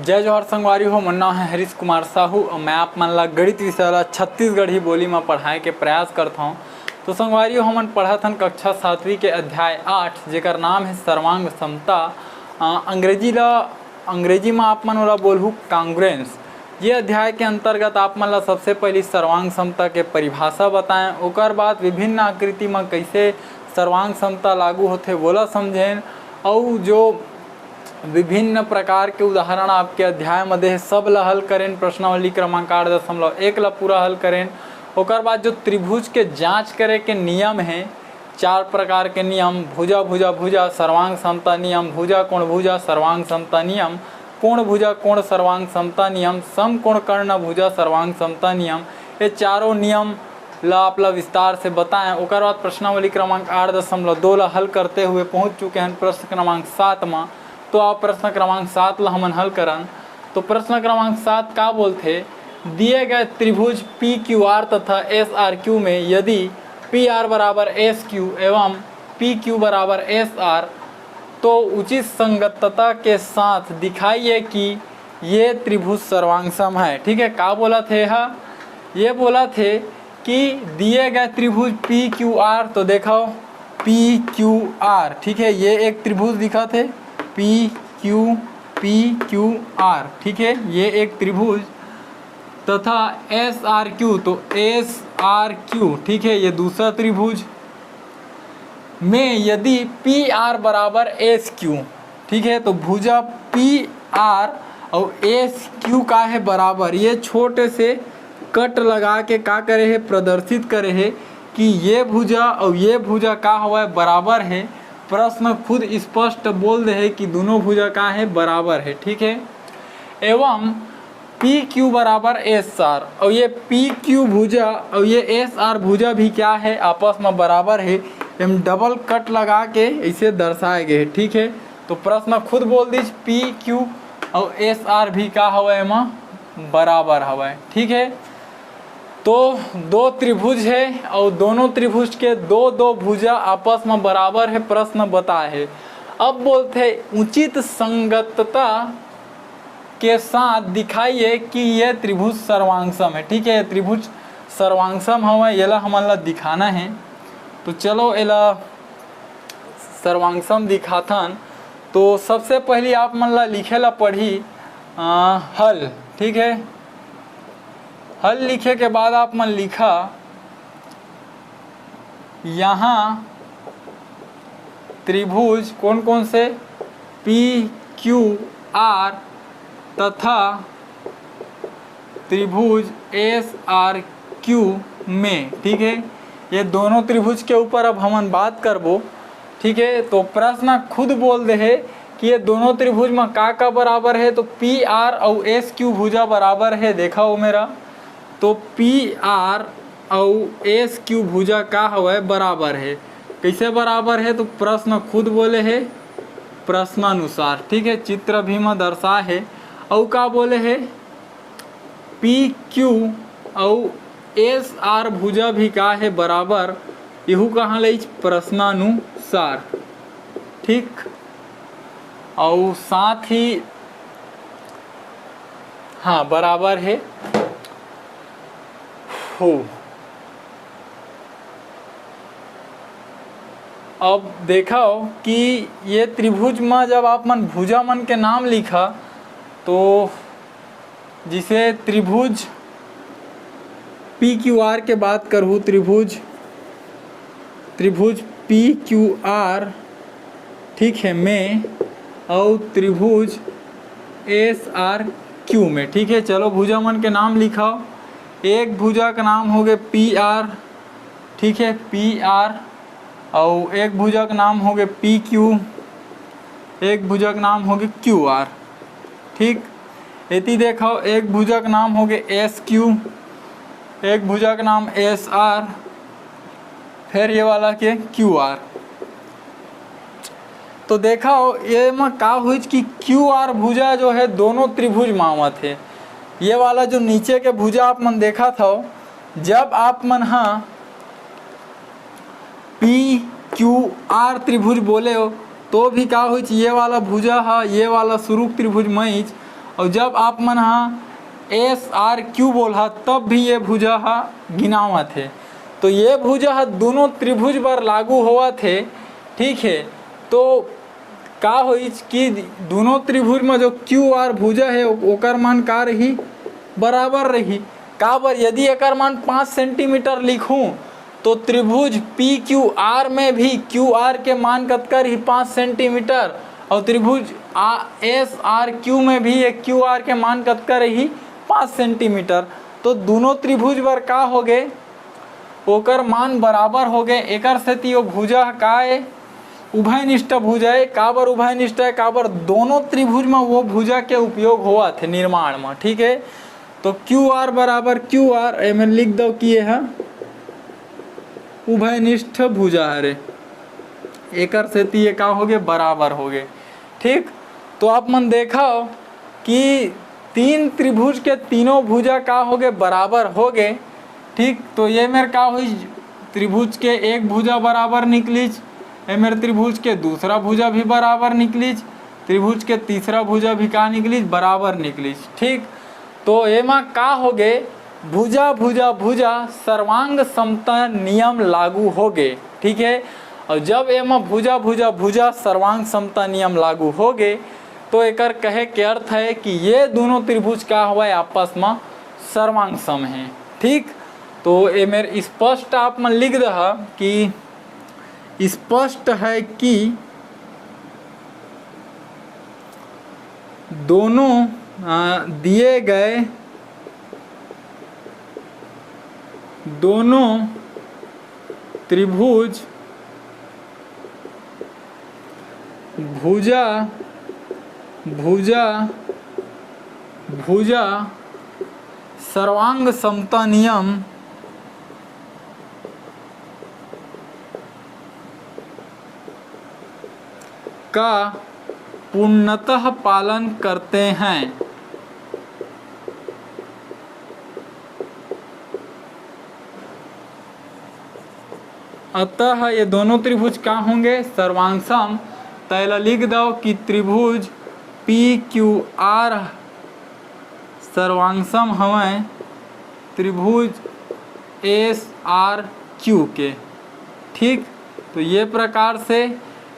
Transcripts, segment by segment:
जय जोहर संगवारी हो। मन नाम है हरीश कुमार साहू और मैं आप मन ला गणित विषय ला छत्तीसगढ़ी बोली में पढ़ाए के प्रयास करता हूँ। तो संगवारी हो, हमन पढ़त हन कक्षा 7वीं के अध्याय 8 जेकर नाम है सर्वांग समता। अंग्रेजी में आप मन ओला बोलहु कांग्रेंस। ये अध्याय के अंतर्गत आप मन ला सबसे पहले सर्वांग समता के परिभाषा बताएं, ओकर बाद विभिन्न आकृति में कैसे सर्वांग समता लागू होते वोला समझें और जो विभिन्न प्रकार के उदाहरण आपके अध्याय में सब ला हल करें। प्रश्नावली क्रमांक 8.1 ला पूरा हल करें। ओकर बाद जो त्रिभुज के जांच करे के नियम हैं, 4 प्रकार के नियम, भुजा भुजा भुजा सर्वांग समता नियम, भुजा कोण भुजा सर्वांग समता नियम, कोण भुजा कोण सर्वांग समता नियम, समकोण कर्ण भुजा सर्वांग समता नियम, ये चारों नियम ला आप ला विस्तार से बताएं। ओकर बाद प्रश्नावली क्रमांक 8.2 ला हल करते हुए पहुँच चुके हैं प्रश्न क्रमांक 7 में। तो आप प्रश्न क्रमांक 7 ला हमन हल करन। तो प्रश्न क्रमांक 7 का बोलते, दिए गए त्रिभुज पी क्यू आर तथा एस आर क्यू में यदि पी आर बराबर एस क्यू एवं पी क्यू बराबर एस आर तो उचित संगतता के साथ दिखाइए कि ये त्रिभुज सर्वांगसम है। ठीक है, का बोला थे? ये बोला थे कि दिए गए त्रिभुज पी क्यू आर, तो देखो पी क्यू आर, ठीक है, ये एक त्रिभुज दिखा थे पी क्यू आर, ठीक है, ये एक त्रिभुज तथा एस आर क्यू, तो एस आर क्यू, ठीक है, ये दूसरा त्रिभुज में यदि पी आर बराबर एस क्यू, ठीक है, तो भुजा पी आर और एस क्यू का है बराबर, ये छोटे से कट लगा के का करे है, प्रदर्शित करे है कि ये भुजा और ये भुजा का हुआ है बराबर है। प्रश्न खुद स्पष्ट बोल दे है कि दोनों भुजा का है बराबर है। ठीक है, एवं पी क्यू बराबर एस आर, और ये पी क्यू भुजा और ये एस आर भुजा भी क्या है, आपस में बराबर है। हम डबल कट लगा के इसे दर्शाए गए। ठीक है, तो प्रश्न खुद बोल दीज पी क्यू और एस आर भी का हवा में बराबर हवा। ठीक है, तो दो त्रिभुज है और दोनों त्रिभुज के दो दो भुजा आपस में बराबर है, प्रश्न बता है। अब बोलते उचित संगतता के साथ दिखाइए कि यह त्रिभुज सर्वांगसम है। ठीक है, त्रिभुज सर्वांगसम हवा, येला हमन ला दिखाना है। तो चलो एला सर्वांगसम दिखाथन। तो सबसे पहले आप मन ला लिखे ला पढ़ी हल। ठीक है, हल लिखे के बाद आप मन लिखा यहाँ त्रिभुज कौन कौन से, पी क्यू आर तथा त्रिभुज एस आर क्यू में। ठीक है, ये दोनों त्रिभुज के ऊपर अब हमन बात करबो। ठीक है, तो प्रश्न खुद बोल दे है कि ये दोनों त्रिभुज में का बराबर है, तो पी आर और एस क्यू भुजा बराबर है। देखा हो मेरा, तो पी आर और एस क्यू भुजा का हुआ बराबर है। कैसे बराबर है, तो प्रश्न खुद बोले है प्रश्नानुसार। ठीक है, चित्र भी में दर्शा है। और का बोले है पी क्यू और एस आर भुजा भी का है बराबर, यहू कहाँ ले प्रश्नानुसार। ठीक, और साथ ही हाँ बराबर है हो। अब देखा कि ये त्रिभुज में जब आप मन भुजा मन के नाम लिखा, तो जिसे त्रिभुज पी क्यू आर के बात करूँ, त्रिभुज पी क्यू आर, ठीक है, में और त्रिभुज एस आर क्यू में। ठीक है, चलो भुजा मन के नाम लिखाओ। एक भुजा का नाम हो गए पी आर, ठीक है, पी आर, और एक भुजा का नाम हो गए पी क्यू, एक भुजा का नाम हो गए क्यू आर। ठीक, इति देखो एक भुजा का नाम हो गए एस क्यू, एक भुजा का नाम एस आर, फिर ये वाला के क्यू आर। तो देखा हो ये में का हुई कि क्यू आर भुजा जो है दोनों त्रिभुज मावा थे। ये वाला जो नीचे के भुजा आप मन देखा था, जब आप मन हाँ पी क्यू आर त्रिभुज बोले हो तो भी का हुई, ये वाला भुजा है, ये वाला स्वरूप त्रिभुज मैच और जब आप मन हाँ एस आर क्यू बोला तब भी ये भुजा हा गिनावत है। तो ये भुजा हा दोनों त्रिभुज पर लागू हुआ थे। ठीक है, तो का होई कि दोनों त्रिभुज में जो क्यू आर भुजा है ओकर मान का रही बराबर रही। का बर यदि एकर मान 5 सेंटीमीटर लिखूं तो त्रिभुज पी क्यू आर में भी क्यू आर के मान कतका रही 5 सेंटीमीटर, और त्रिभुज एस आर क्यू में भी एक क्यू आर के मान कतका रही 5 सेंटीमीटर। तो दोनों त्रिभुज पर का हो गए ओकर मान बराबर हो गए। एकर सेती वो भुजा का है उभयनिष्ठ भुजा है। का बर उभयनिष्ठ है, का बर दोनों त्रिभुज में वो भुजा के उपयोग हुआ थे निर्माण में। ठीक है, तो क्यू आर बराबर क्यू आर में लिख दो कि यह उभयनिष्ठ भुजा है। एकर सेती ये का हो गए बराबर हो गए। ठीक, तो आप मन देखा कि तीन त्रिभुज के तीनों भुजा का हो गए बराबर हो गए। ठीक, तो ये मेरे का हुई त्रिभुज के एक भुजा बराबर निकलीच, ये मेरे त्रिभुज के दूसरा भुजा भी बराबर निकलीच, त्रिभुज के तीसरा भुजा भी का निकलीच बराबर निकलीच। ठीक, तो एमा का हो गए भुजा भुजा भुजा सर्वांग समता नियम लागू हो गए। ठीक है, और जब एमा भुजा भुजा भुजा सर्वांग समता नियम लागू हो गए तो एकर कहे के अर्थ है कि ये दोनों त्रिभुज का हुआ आपस में सर्वांग सम है। ठीक, तो ये मेरे स्पष्ट आप मन लिख दहा कि स्पष्ट है कि दोनों दिए गए दोनों त्रिभुज भुजा भुजा भुजा सर्वांग समता नियम का पूर्णतः पालन करते हैं। अतः ये दोनों त्रिभुज क्या होंगे सर्वांग सम। तैला लिख दो कि त्रिभुज पी क्यू आर सर्वांग सम हमें त्रिभुज एस आर क्यू के। ठीक, तो ये प्रकार से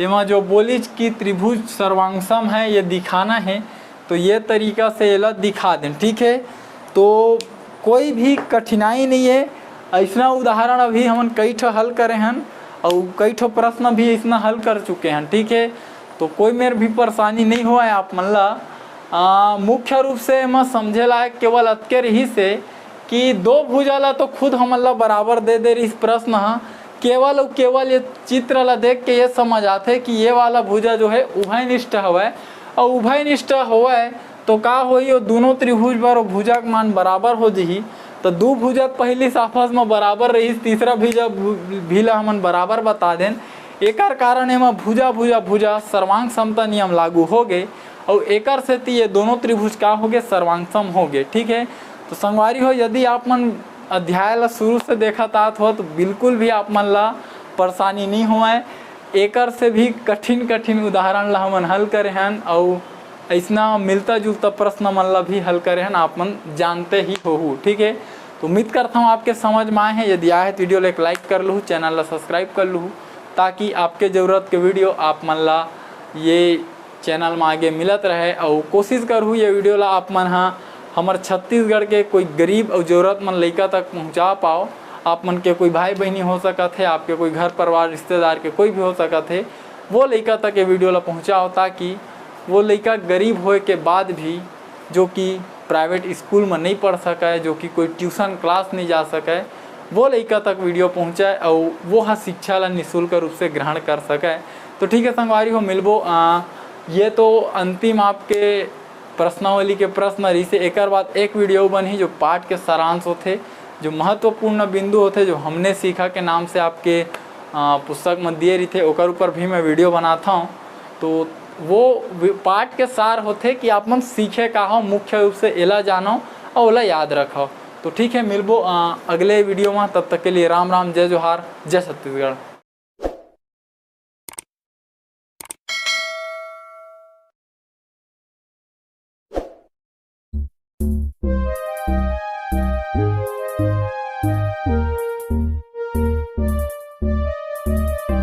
एमा जो बोलीज कि त्रिभुज सर्वांग सम है ये दिखाना है, तो ये तरीका से ये दिखा दें। ठीक है, तो कोई भी कठिनाई नहीं है। ऐसा उदाहरण अभी हम कई ठो हल करे हैं और कई ठो प्रश्न भी इतना हल कर चुके हैं। ठीक है, तो कोई मेरे भी परेशानी नहीं हुआ है आप मन ला। मुख्य रूप से मैं समझे लायक केवल अतके रही से कि दो भुजा ला तो खुद हमन ला बराबर दे रही प्रश्न हाँ। केवल और केवल ये चित्र ला देख के ये समझ आते कि ये वाला भुजा जो है उभयनिष्ठ हवै, और उभयनिष्ठ होवे तो का होई वो दोनों त्रिभुज पर भुजा का मान बराबर हो जही। तो दो भुजा पहली आपस में बराबर रही, तीसरा भुजा भी ला हमन बराबर बता दें। एकर कारण एमा भुजा भुजा भुजा सर्वांग समता नियम लागू हो गए, और एकर से ये दोनों त्रिभुज का हो गए सर्वांग सम हो गए। ठीक है, तो संगवारी हो यदि आप मन अध्याय ला शुरू से देखा तात हो तो बिल्कुल भी आप मन ला परेशानी नहीं हुआ है। एकर से भी कठिन कठिन उदाहरण ला हमन हल करे हैं, और ऐसा मिलता जुलता प्रश्न मन ला भी हल करे हैं, आप मन जानते ही हो। ठीक है, तो उम्मीद करता हूँ आपके समझ में आए हैं। यदि आए तो वीडियो एक लाइक कर लूँ, चैनल ला सब्सक्राइब कर लूँ, ताकि आपके ज़रूरत के वीडियो आप मन ला ये चैनल में आगे मिलत रहे। और कोशिश करूँ ये वीडियो ला आप मन हाँ हमारे छत्तीसगढ़ के कोई गरीब और ज़रूरतमंद लड़का तक पहुंचा पाओ। आप मन के कोई भाई बहनी हो सका थे, आपके कोई घर परिवार रिश्तेदार के कोई भी हो सका थे, वो लड़का तक ये वीडियो ला पहुँचाओ, ताकि वो लड़का गरीब होए के बाद भी जो कि प्राइवेट स्कूल में नहीं पढ़ सका है, जो कि कोई ट्यूशन क्लास नहीं जा सका है, वो लड़का तक वीडियो पहुँचाए और वो हाँ शिक्षा ला निःशुल्क रूप से ग्रहण कर सके। तो ठीक है संगवारी हो मिलबो। ये तो अंतिम आपके प्रश्नावली के प्रश्न रही से। एक बाद एक वीडियो बनी जो पाठ के सारांश होते, जो महत्वपूर्ण बिंदु होते, जो हमने सीखा के नाम से आपके पुस्तक में दिए रही थे, ओकर ऊपर भी मैं वीडियो बनाता हूँ। तो वो पाठ के सार होते कि आप मन सीखे का हो, मुख्य रूप से एला जानो और ओला याद रखो। तो ठीक है मिलबो अगले वीडियो में, तब तक के लिए राम राम, जय जोहार, जय छत्तीसगढ़।